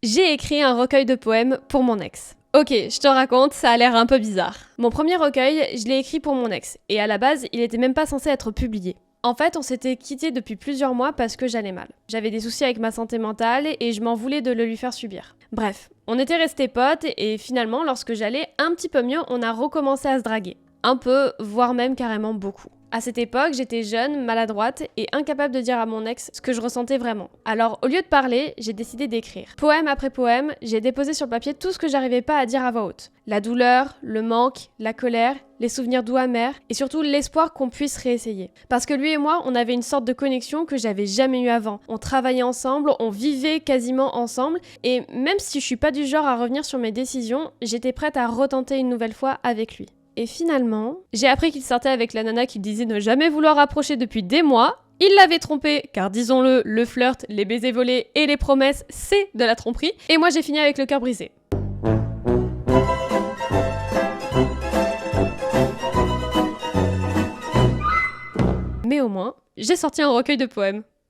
J'ai écrit un recueil de poèmes pour mon ex. Ok, je te raconte, ça a l'air un peu bizarre. Mon premier recueil, je l'ai écrit pour mon ex, et à la base, il était même pas censé être publié. En fait, on s'était quittés depuis plusieurs mois parce que j'allais mal. J'avais des soucis avec ma santé mentale et je m'en voulais de le lui faire subir. Bref, on était restés potes et finalement, lorsque j'allais un petit peu mieux, on a recommencé à se draguer. Un peu, voire même carrément beaucoup. À cette époque, j'étais jeune, maladroite et incapable de dire à mon ex ce que je ressentais vraiment. Alors, au lieu de parler, j'ai décidé d'écrire. Poème après poème, j'ai déposé sur le papier tout ce que j'arrivais pas à dire à voix haute. La douleur, le manque, la colère, les souvenirs doux amers et surtout l'espoir qu'on puisse réessayer. Parce que lui et moi, on avait une sorte de connexion que j'avais jamais eue avant. On travaillait ensemble, on vivait quasiment ensemble et même si je suis pas du genre à revenir sur mes décisions, j'étais prête à retenter une nouvelle fois avec lui. Et finalement, j'ai appris qu'il sortait avec la nana qu'il disait ne jamais vouloir approcher depuis des mois. Il l'avait trompé, car disons-le, le flirt, les baisers volés et les promesses, c'est de la tromperie. Et moi j'ai fini avec le cœur brisé. Mais au moins, j'ai sorti un recueil de poèmes.